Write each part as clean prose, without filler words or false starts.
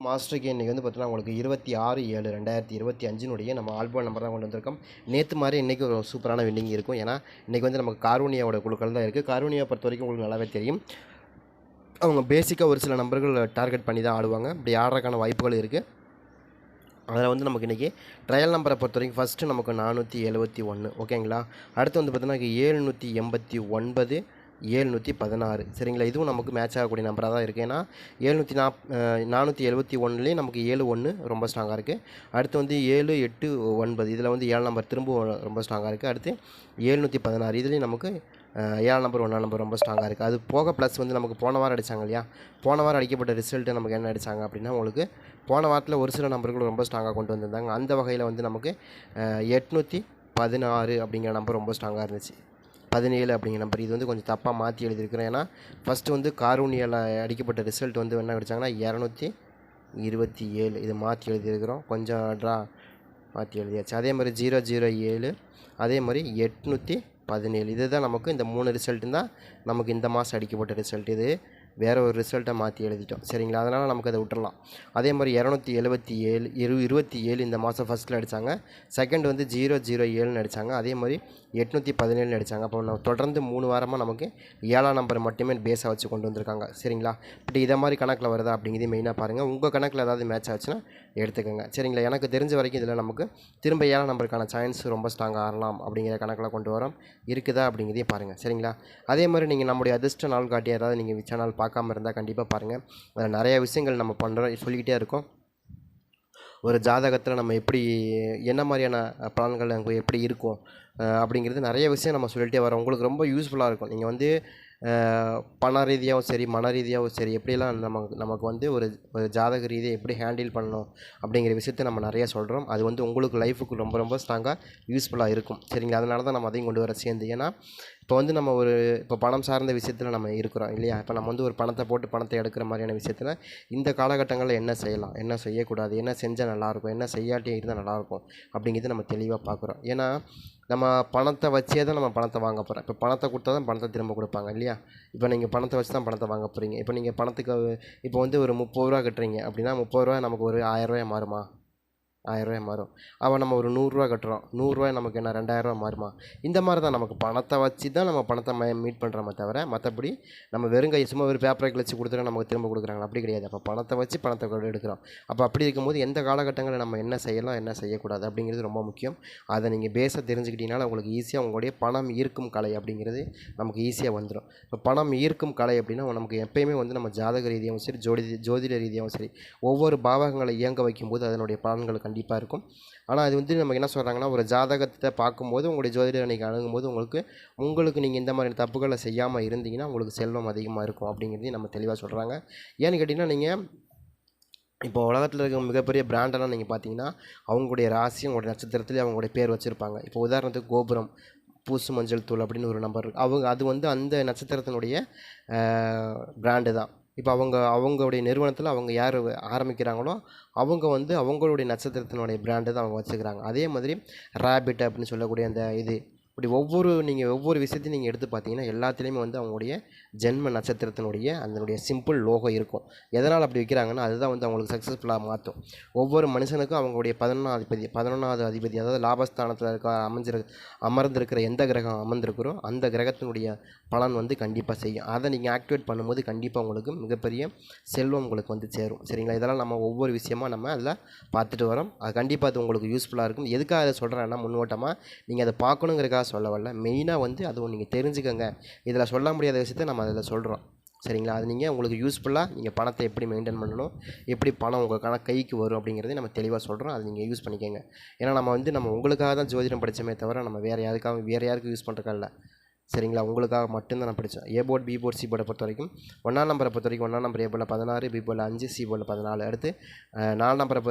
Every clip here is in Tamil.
மாஸ்டருக்கு இன்றைக்கி வந்து பார்த்தீங்கன்னா உங்களுக்கு 26/7/2025 நம்ம ஆல்பம் நம்பர் தான் கொண்டு வந்திருக்கோம். நேற்று மாதிரி இன்றைக்கி ஒரு சூப்பரான வின்னிங் இருக்கும். ஏன்னா இன்றைக்கி வந்து நமக்கு கார்வனியாவோட குழுக்கள் தான் இருக்குது. கார்வனியா பொறுத்த வரைக்கும் உங்களுக்கு நல்லாவே தெரியும். அவங்க பேசிக்காக ஒரு சில நம்பர்கள் டார்கெட் பண்ணி தான் ஆடுவாங்க. இப்படி ஆடுறதுக்கான வாய்ப்புகள் இருக்குது. அதில் வந்து நமக்கு இன்றைக்கி ட்ரையல் நம்பரை பொறுத்த வரைக்கும் ஃபஸ்ட்டு நமக்கு 471 ஓகேங்களா. அடுத்து வந்து பார்த்தீங்கன்னா 789 716 சரிங்களா. இதுவும் நமக்கு மேட்ச் ஆகக்கூடிய நம்பராக தான் இருக்குது. ஏன்னா 471 நமக்கு 71 ரொம்ப ஸ்ட்ராங்காக இருக்குது. அடுத்து வந்து 7 8 9 இதில் வந்து 7 நம்பர் திரும்ப ரொம்ப ஸ்ட்ராங்காக இருக்குது. அடுத்து 716 இதுலேயும் நமக்கு 7 நம்பர் 1 நம்பர் ரொம்ப ஸ்ட்ராங்காக இருக்குது. அது போக ப்ளஸ் வந்து நமக்கு போன வாரம் அடித்தாங்க இல்லையா. போன வாரம் அடிக்கப்பட்ட ரிசல்ட்டு நமக்கு என்ன அடித்தாங்க அப்படின்னா உங்களுக்கு போன வாரத்தில் ஒரு சில நம்பர்கள் ரொம்ப ஸ்ட்ராங்காக கொண்டு வந்திருந்தாங்க. அந்த வகையில் வந்து நமக்கு 816 அப்படிங்கிற நம்பர் ரொம்ப ஸ்ட்ராங்காக இருந்துச்சு. 17 அப்படிங்கிற நம்பர் இது வந்து கொஞ்சம் தப்பாக மாற்றி எழுதியிருக்கிறேன். ஏன்னா ஃபஸ்ட்டு வந்து காரூனியாவில் அடிக்கப்பட்ட ரிசல்ட் வந்து என்ன அடித்தாங்கன்னா 227 இது மாற்றி எழுதியிருக்கிறோம். கொஞ்சம் மாற்றி எழுதியாச்சு. அதே மாதிரி 007 அதே மாதிரி 817 இது தான் நமக்கு இந்த 3 ரிசல்ட்டு தான் நமக்கு இந்த மாதம் அடிக்கப்பட்ட ரிசல்ட். இது வேறு ஒரு ரிசல்ட்டை மாற்றி எழுதிட்டோம் சரிங்களா. அதனால் நமக்கு அதை விட்டுடலாம். அதே மாதிரி 277 27 இந்த மாதம் ஃபஸ்ட்டில் அடித்தாங்க. செகண்ட் வந்து 007 அடித்தாங்க. அதே மாதிரி 817 அடித்தாங்க. அப்போ நம்ம தொடர்ந்து 3 வாரமாக நமக்கு 7ஆம் நம்பர் மட்டுமே பேஸாக வச்சு கொண்டு வந்திருக்காங்க சரிங்களா. இப்படி இதை மாதிரி கணக்கில் வருதா அப்படிங்கிறது மெயினாக பாருங்கள். உங்கள் கணக்கில் ஏதாவது மேட்ச் ஆச்சுன்னா எடுத்துக்கோங்க சரிங்களா. எனக்கு தெரிஞ்ச வரைக்கும் இதில் நமக்கு திரும்ப 7ஆம் நம்பருக்கான சான்ஸ் ரொம்ப ஸ்ட்ராங்காக ஆகலாம் அப்படிங்கிற கணக்கில் கொண்டு வரோம். இருக்குதா அப்படிங்கிறதையும் பாருங்கள் சரிங்களா. அதே மாதிரி நீங்கள் நம்முடைய அதிர்ஷ்ட நாள் காட்டி ஏதாவது நீங்கள் சேனல் பார்க்காம இருந்தால் கண்டிப்பாக பாருங்கள். அதில் நிறைய விஷயங்கள் நம்ம பண்ணுறோம் சொல்லிக்கிட்டே இருக்கோம். ஒரு ஜாதகத்தில் நம்ம எப்படி என்ன மாதிரியான பலன்கள் நமக்கு எப்படி இருக்கும் அப்படிங்கிறது நிறைய விஷயம் நம்ம சொல்லிகிட்டே வரோம். உங்களுக்கு ரொம்ப யூஸ்ஃபுல்லாக இருக்கும். நீங்கள் வந்து பண ரீதியாகவும் சரி மன ரீதியாகவும் சரி எப்படிலாம் நமக்கு வந்து ஒரு ஜாதக ரீதியை எப்படி ஹேண்டில் பண்ணணும் அப்படிங்கிற விஷயத்தை நம்ம நிறைய சொல்கிறோம். அது வந்து உங்களுக்கு லைஃபுக்கு ரொம்ப ரொம்ப ஸ்ட்ராங்காக யூஸ்ஃபுல்லாக இருக்கும் சரிங்களா. அதனால தான் நம்ம அதையும் கொண்டு வர சேர்ந்து. ஏன்னா இப்போ வந்து நம்ம இப்போ பணம் சார்ந்த விஷயத்தில் நம்ம இருக்கிறோம் இல்லையா. இப்போ நம்ம வந்து ஒரு பணத்தை போட்டு பணத்தை எடுக்கிற மாதிரியான விஷயத்தில் இந்த காலகட்டங்களில் என்ன செய்யலாம், என்ன செய்யக்கூடாது, என்ன செஞ்சால் நல்லாயிருக்கும், என்ன செய்யாட்டி இருந்தால் நல்லாயிருக்கும் அப்படிங்கிறது நம்ம தெளிவாக பார்க்குறோம். ஏன்னா நம்ம பணத்தை வச்சே தான் நம்ம பணத்தை வாங்க போகிறோம். இப்போ பணத்தை கொடுத்தா தான் பணத்தை திரும்ப கொடுப்பாங்க இல்லையா. இப்போ நீங்கள் பணத்தை வச்சு தான் பணத்தை வாங்க போகிறீங்க. இப்போ நீங்கள் பணத்துக்கு இப்போ வந்து ஒரு 30 ரூபா கட்டுறீங்க அப்படின்னா 30 ரூபா நமக்கு ஒரு 1000 ரூபாய் மாறுமா? 1000 ரூபாய் மாறும். அவன் நம்ம ஒரு 100 ரூபா கட்டுறோம். 100 ரூபாய் நமக்கு என்ன 2000 ரூபா மாறுமா? இந்த மாதிரி தான் நமக்கு பணத்தை வச்சு தான் நம்ம பணத்தை மீட் பண்ணுறோமே தவிர மற்றபடி நம்ம வெறும் கை சும்மா ஒரு பேப்பரை கிழிச்சு கொடுத்துட்டு நமக்கு திரும்ப கொடுக்குறாங்க அப்படி கிடையாது. அப்போ பணத்தை வச்சு பணத்தை எடுக்கிறோம். அப்போ அப்படி இருக்கும்போது எந்த காலகட்டங்களில் நம்ம என்ன செய்யலாம் என்ன செய்யக்கூடாது அப்படிங்கிறது ரொம்ப முக்கியம். அதை நீங்கள் பேஸை தெரிஞ்சுக்கிட்டீங்கன்னா உங்களுக்கு ஈஸியாக உங்களுடைய பணம் ஈர்க்கும் கலை அப்படிங்கிறது நமக்கு ஈஸியாக வந்துடும். இப்போ பணம் ஈர்க்கும் கலை அப்படின்னா நமக்கு எப்பயுமே வந்து நம்ம ஜாதக ரீதியாகவும் சரி ஜோதிட ரீதியாகவும் சரி ஒவ்வொரு பாவகங்களை இயங்க வைக்கும்போது அதனுடைய பலன்கள் கண்டிப்பாக இருக்கும். ஆனால் அது வந்து நம்ம என்ன சொல்கிறாங்கன்னா ஒரு ஜாதகத்தை பார்க்கும்போது உங்களுடைய ஜோதிடர் நீங்கள் அணுகும்போது உங்களுக்கு நீங்கள் இந்த மாதிரி தப்புகளை செய்யாமல் இருந்தீங்கன்னா உங்களுக்கு செல்வம் அதிகமாக இருக்கும் அப்படிங்கிறதையும் நம்ம தெளிவாக சொல்கிறாங்க. ஏன்னு கேட்டிங்கன்னா நீங்கள் இப்போ உலகத்தில் இருக்க மிகப்பெரிய பிராண்டெல்லாம் நீங்கள் பார்த்தீங்கன்னா அவங்களுடைய ராசி அவங்களுடைய நட்சத்திரத்துலேயே அவங்களுடைய பேர் வச்சுருப்பாங்க. இப்போ உதாரணத்துக்கு கோபுரம் பூசு மஞ்சள் தூள் அப்படின்னு ஒரு நம்பர் அது வந்து அந்த நட்சத்திரத்தினுடைய பிராண்டு தான். இப்போ அவங்களுடைய நிறுவனத்தில் அவங்க யார் ஆரம்பிக்கிறாங்களோ அவங்க வந்து அவங்களுடைய நட்சத்திரத்தினுடைய பிராண்டு தான் அவங்க வச்சுக்கிறாங்க. அதே மாதிரி ரேபிட் அப்படின்னு சொல்லக்கூடிய அந்த இப்படி ஒவ்வொரு விஷயத்தையும் நீங்கள் எடுத்து பார்த்தீங்கன்னா எல்லாத்துலேயுமே வந்து அவங்களுடைய ஜென்ம நட்சத்திரத்தினுடைய அதனுடைய சிம்பிள் லோகோ இருக்கும். எதனால் அப்படி வைக்கிறாங்கன்னா அதுதான் வந்து அவங்களுக்கு சக்ஸஸ்ஃபுல்லாக மாற்றும். ஒவ்வொரு மனுஷனுக்கும் அவங்களுடைய 11வது அதிபதி அதாவது லாபஸ்தானத்தில் அமர்ந்திருக்கிற எந்த கிரகம் அமர்ந்திருக்கிறோ அந்த கிரகத்தினுடைய பலன் வந்து கண்டிப்பாக செய்யும். அதை நீங்கள் ஆக்டிவேட் பண்ணும்போது கண்டிப்பாக உங்களுக்கு மிகப்பெரிய செல்வம் உங்களுக்கு வந்து சேரும் சரிங்களா. இதெல்லாம் நம்ம ஒவ்வொரு விஷயமாக நம்ம அதில் பார்த்துட்டு வரோம். அது கண்டிப்பாக அது உங்களுக்கு யூஸ்ஃபுல்லாக இருக்கும். எதுக்காக அதை சொல்கிறேன்னா முன்னோட்டமாக நீங்கள் அதை பார்க்கணுங்கிறக்காக சொல்ல வரல. மெயினாக வந்து அதுவும் நீங்கள் தெரிஞ்சுக்கங்க. இதில் சொல்ல முடியாத விஷயத்தை நம்ம அதில் சொல்கிறோம் சரிங்களா. அது நீங்கள் உங்களுக்கு யூஸ்ஃபுல்லாக நீங்கள் பணத்தை எப்படி மெயின்டைன் பண்ணணும், எப்படி பணம் உங்களுக்கான கைக்கு வரும் அப்படிங்கிறதையும் நம்ம தெளிவாக சொல்கிறோம். அதை நீங்கள் யூஸ் பண்ணிக்கோங்க. ஏன்னா நம்ம உங்களுக்காக தான் ஜோதிடம் படித்தோமே தவிர நம்ம வேறு யாருக்கும் யூஸ் பண்ணுறக்கா இல்லை சரிங்களா. உங்களுக்காக மட்டும்தான் நான் படித்தேன். A board B board C போர்டை பொறுத்த வரைக்கும் 1ஆம் நம்பரை பொறுத்த வரைக்கும் 1ஆம் நம்பர் ஏ போர்டில் 16 பி போர்டில் 5 சி போர்டில் 14. அடுத்து 2ஆம்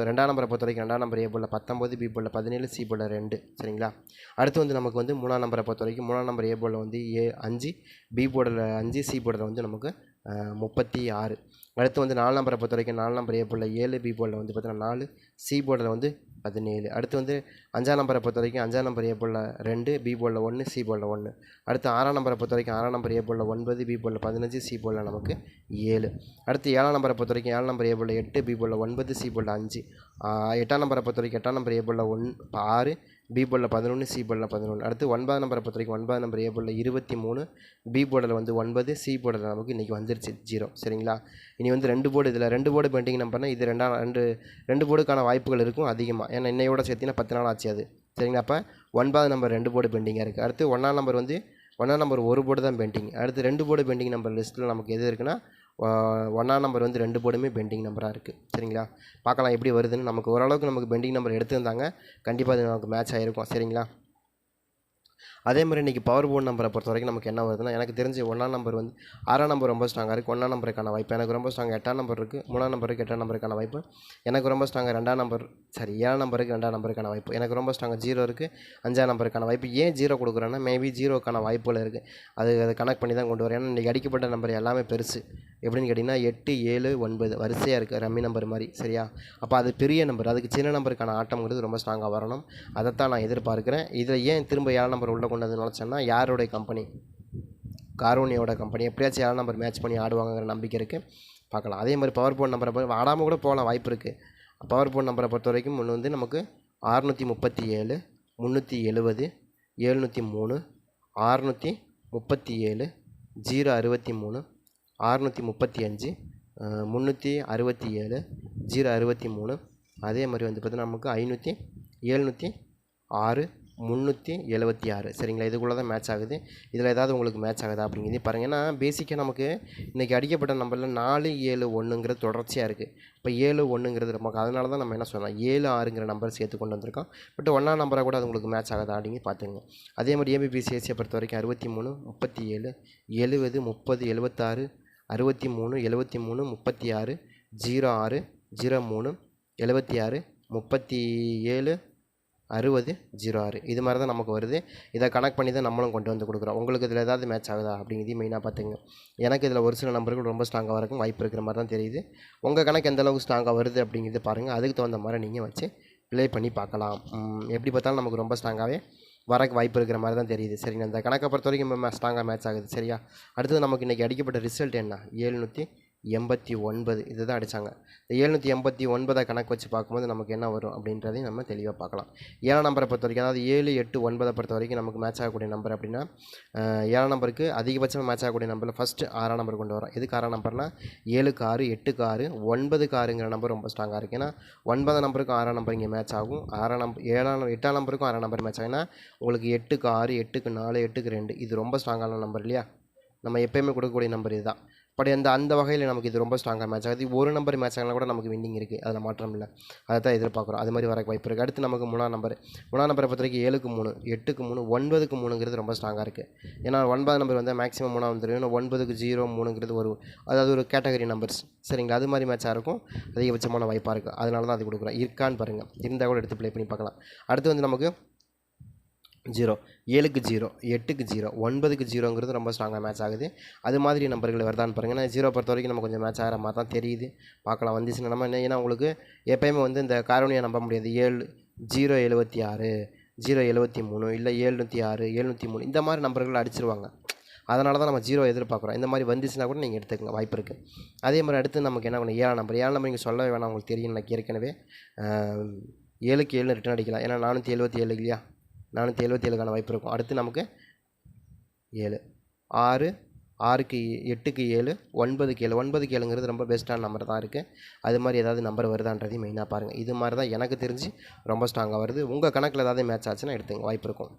நம்பரை பொறுத்த வரைக்கும் 2ஆம் நம்பர் ஏ போர்டில் 19 பி போர்டில் 17 சி போர்டில் 2 சரிங்களா. அடுத்து வந்து நமக்கு வந்து 3ஆம் நம்பரை பொறுத்த வரைக்கும் 3ஆம் நம்பர் ஏ போர்டில் வந்து 5 பி போர்டில் 5 சி போர்டில் வந்து நமக்கு 36. அடுத்து வந்து 4 நம்பரை பொறுத்த வரைக்கும் 4 நம்பர் ஏ போர்டில் 7 பி போர்டில் வந்து பார்த்தீங்கன்னா 4 சி போர்டில் வந்து 17. அடுத்து வந்து 5ஆம் நம்பரை பொறுத்த வரைக்கும் 5ஆம் நம்பர் ஏ போர்டில் 2, பி போர்டில் 1, சி போர்டில் 1. அடுத்து 6ஆம் நம்பரை பொறுத்த வரைக்கும் 6ஆம் நம்பர் ஏ போர்டில் 9, பி போர்டில் 15, சி போர்டில் நமக்கு 7. அடுத்து 7ஆம் நம்பரை பொறுத்த வரைக்கும் 7ஆம் நம்பர் ஏ போர்டில் 8, பி போர்டில் 9, சி போர்டில் 5. 8ஆம் நம்பரை பொறுத்த வரைக்கும் 8ஆம் நம்பர் ஏ போர்டில் 6, பி போர்டில் 11, சி போர்டில் 11. அடுத்து 9ஆம் நம்பரை பொறுத்த வரைக்கும் 9ஆம் நம்பர் ஏ போர்டில் 23, பி போர்டில் வந்து 9, சி போர்டில் நமக்கு இன்றைக்கி வந்துருச்சு 0. சரிங்களா? இனி வந்து 2 போர்டு, இதில் 2 போர்டு பெண்டிங் நம்பர்னால் இது 2 போர்டுக்கான வாய்ப்புகள் இருக்கும் அதிகமாக. ஏன்னா இன்னையோட சேர்த்தினா 10 நாள் ஆச்சு அது. சரிங்களா? அப்போ 9ஆம் நம்பர் 2 போர்டு பெண்டிங்காக இருக்குது. அடுத்து 1ஆம் நம்பர் வந்து 1ஆம் நம்பர் 1 போர்டு தான் பெண்டிங். அடுத்து 2 போர்டு பெண்டிங் நம்பர் லிஸ்ட்டில் நமக்கு எது இருக்குன்னா 1ஆம் நம்பர் வந்து 2 போர்டுமே பெண்டிங் நம்பராக இருக்குது. சரிங்களா? பார்க்கலாம் எப்படி வருதுன்னு. நமக்கு ஓரளவுக்கு நமக்கு பெண்டிங் நம்பர் எடுத்துருந்தாங்க, கண்டிப்பாக அது நமக்கு மேட்ச் ஆகிருக்கும். சரிங்களா? அதே மாதிரி இன்றைக்கி பவர் போர்டு நம்பரை பொறுத்த வரைக்கும் நமக்கு என்ன வருதுன்னா, எனக்கு தெரிஞ்சு 1ஆம் நம்பர் வந்து 6ஆம் நம்பர் ரொம்ப ஸ்ட்ராங்காக இருக்குது. 1ஆம் நம்பருக்கான வாய்ப்பு எனக்கு ரொம்ப ஸ்ட்ராங். 8ஆம் நம்பர் இருக்குது, 3ஆம் நம்பருக்கு 8ஆம் நம்பருக்கான வாய்ப்பு எனக்கு ரொம்ப ஸ்ட்ராங்காக. 2ஆம் நம்பர் 7ஆம் நம்பருக்கு 2ஆம் நம்பருக்கான வாய்ப்பு எனக்கு ரொம்ப ஸ்ட்ராங்காக. 0 இருக்குது, 5ஆம் நம்பருக்கான வாய்ப்பு. ஏன் 0 கொடுக்குறேன்னா, மேபி 0க்கான வாய்ப்புகள் இருக்குது. அதை கனெக்ட் பண்ணி தான் கொண்டு வரேன். ஏன்னா இன்றைக்கி அடிக்கப்பட்ட நம்பர் எல்லாமே பெருசு. எப்படின்னு கேட்டிங்கன்னா 8, 7, 9 வரிசையாக இருக்குது, ரம்மி நம்பர் மாதிரி. சரியா? அப்போ அது பெரிய நம்பர். அதுக்கு சின்ன நம்பருக்கான ஆட்டம்ங்கிறது ரொம்ப ஸ்ட்ராங்காக வரணும். அதைத்தான் நான் எதிர்பார்க்குறேன். இதில் ஏன் திரும்ப 7ஆம் நம்பர் உள்ளே கொண்டு வந்து நினச்சேன்னா, யாருடைய கம்பெனி, காரோனியோட கம்பெனி எப்படியாச்சும் 7ஆம் நம்பர் மேட்ச் பண்ணி ஆடுவாங்கிற நம்பிக்கை இருக்குது. பார்க்கலாம். அதே மாதிரி பவர் போர்டு நம்பரை ஆடாமல் கூட போகலாம், வாய்ப்பு இருக்குது. பவர் போர்டு நம்பரை பொறுத்த வரைக்கும் ஒன்று வந்து நமக்கு 637, 370, 703, 637, 063, 635, 367, 063. அதே மாதிரி வந்து பார்த்திங்கன்னா நமக்கு 500, 706, 376. சரிங்களா? இதுக்குள்ளே தான் மேட்ச் ஆகுது. இதில் ஏதாவது உங்களுக்கு மேட்ச் ஆகுதா அப்படிங்கிறது பாருங்கள். ஏன்னா பேசிக்காக நமக்கு இன்றைக்கி அடிக்கப்பட்ட நம்பரில் 4, 7, 1ங்கிறது தொடர்ச்சியாக இருக்குது. இப்போ 7, 1ங்கிறது நமக்கு அதனால தான் நம்ம என்ன சொல்லலாம் 7, 6ங்கிற நம்பர் சேர்த்து கொண்டு வந்திருக்கோம். பட் 1ஆம் நம்பராக கூட அது உங்களுக்கு மேட்ச் ஆகுதா அப்படிங்க பார்த்துங்க. அதே மாதிரி ஏபிபிசிஎஸ்சியை பொறுத்த வரைக்கும் 63, 37, 70, 30, 76, 63, 73, 36, 06, 03, 76, 37, 60, 06. இது மாதிரி தான் நமக்கு வருது. இதை கனெக்ட் பண்ணி தான் நம்மளும் கொண்டு வந்து கொடுக்குறோம். உங்களுக்கு இதில் ஏதாவது மேட்ச் ஆகுதா அப்படிங்கிறதையும் மெயினாக பார்த்துங்க. எனக்கு இதில் ஒரு சில நம்பர்கள் ரொம்ப ஸ்ட்ராங்காக வரக்கும் வாய்ப்பு இருக்கிற மாதிரி தான் தெரியுது. உங்கள் கணக்கு எந்த அளவுக்கு ஸ்ட்ராங்காக வருது அப்படிங்கிறது பாருங்கள். அதுக்கு தகுந்த மாதிரி நீங்கள் வச்சு ப்ளே பண்ணி பார்க்கலாம். எப்படி பார்த்தாலும் நமக்கு ரொம்ப ஸ்ட்ராங்காகவே வரக்கு வாய்ப்பு இருக்கிற மாதிரி தான் தெரியுது. சரிங்க, இந்த கணக்கை பொறுத்த வரைக்கும் ஸ்ட்ராங்காக மேட்ச் ஆகுது. சரியா? அடுத்தது நமக்கு இன்றைக்கி அடிக்கப்பட்ட ரிசல்ட் என்ன, 789 இது தான் அடித்தாங்க. இந்த 789 கணக்கு வச்சு பார்க்கும்போது நமக்கு என்ன வரும் அப்படின்றதையும் நம்ம தெளிவாக பார்க்கலாம். 7ஆம் நம்பரை பொறுத்த வரைக்கும், அதாவது 7, 8, 9 பொறுத்த வரைக்கும் நமக்கு மேட்ச் ஆகக்கூடிய நம்பர் அப்படின்னா 7ஆம் நம்பருக்கு அதிகபட்சமாக மேட்ச் ஆகக்கூடிய நம்பரில் ஃபஸ்ட்டு 6ஆம் நம்பர் கொண்டு வரோம். எதுக்கு 6ஆம் நம்பர்னால் 7க்கு 6, 8க்கு 6, 9க்கு 6ங்கிற நம்பர் ரொம்ப ஸ்ட்ராங்காக இருக்குது. ஏன்னா 9ஆம் நம்பருக்கும் 6ஆம் நம்பர் இங்கே மேட்ச் ஆகும். 6ஆம் நம்பர் 8ஆம் நம்பருக்கும் 6ஆம் நம்பர் மேட்ச் ஆகும். ஏன்னா உங்களுக்கு 8க்கு 6, 8க்கு 4, 8க்கு 2 இது ரொம்ப ஸ்ட்ராங்கான நம்பர் இல்லையா? நம்ம எப்போயுமே கொடுக்கக்கூடிய நம்பர் இதுதான். பட் அந்த வகையில் நமக்கு இது ரொம்ப ஸ்ட்ராங்காக மேட்ச் ஆகுது. ஒரு நம்பர் மேட்ச் ஆகலாம் கூட நமக்கு வின்னிங் இருக்குது, அதில் மாற்றம் இல்லை. அதை தான் எதிர்பார்க்குறோம். அது மாதிரி வர வாய்ப்பு இருக்குது. அடுத்து நமக்கு 3ஆம் நம்பரை பொறுத்த வரைக்கும் 7க்கு 3, 8க்கு 3, 9க்கு 3ங்கிறது ரொம்ப ஸ்ட்ராங்காக இருக்குது. ஏன்னா 9ஆம் நம்பர் வந்து மேக்ஸிமம் 3ஆக வந்துடும். ஏன்னா 9க்கு 0, 3ங்கிறது ஒரு அதாவது ஒரு கேட்டகரி நம்பர்ஸ். சரிங்களா? அது மாதிரி மேட்சாக இருக்கும், அதிகபட்சமான வாய்ப்பாக இருக்குது. அதனால தான் அது கொடுக்குறோம். இருக்கான்னு பாருங்கள், இருந்தால் கூட எடுத்து ப்ளே பண்ணி பார்க்கலாம். அடுத்து வந்து நமக்கு 0, 7க்கு 0, 8க்கு 0, 9க்கு 0ங்கிறது ரொம்ப ஸ்ட்ராங்காக மேட்ச் ஆகுது. அது மாதிரி நம்பர்கள் வருதான்னு பாருங்கள். ஏன்னா 0 பொறுத்த வரைக்கும் நம்ம கொஞ்சம் மேட்ச் ஆகிற மாதிரி தான் தெரியுது. பார்க்கலாம் வந்துச்சுன்னா நம்ம என்ன. ஏன்னா உங்களுக்கு எப்போயுமே வந்து இந்த காரோனியை நம்ப முடியாது. 076, 073, இல்லை 706, 703 இந்த மாதிரி நம்பர்கள் அடிச்சிருவாங்க. அதனால தான் நம்ம 0 எதிர்பார்க்குறோம். இந்த மாதிரி வந்துச்சுன்னா கூட நீங்கள் எடுத்துக்கங்க, வாய்ப்பு இருக்குது. அதே மாதிரி அடுத்து நமக்கு என்ன பண்ணணும், 7ஆம் நம்பர். 7ஆம் நம்பர் நீங்கள் சொல்லவே வேணாம், உங்களுக்கு தெரியும். எனக்கு ஏற்கனவே 7க்கு 7 ரிட்டன் அடிக்கலாம். ஏன்னா 477 இல்லையா? 477க்கான வாய்ப்பு இருக்கும். அடுத்து நமக்கு 7, 6, 6க்கு 8க்கு 7, 9க்கு 7. 9க்கு 7ங்கிறது ரொம்ப பெஸ்ட்டான நம்பர் தான் இருக்குது. அது மாதிரி ஏதாவது நம்பர் வருதான்றதையும் மெயினாக பாருங்கள். இது மாதிரி தான் எனக்கு தெரிஞ்சு ரொம்ப ஸ்ட்ராங்காக வருது. உங்கள் கணக்கில் ஏதாவது மேட்ச் ஆச்சுன்னா எடுத்துங்க, வாய்ப்பு இருக்கும்.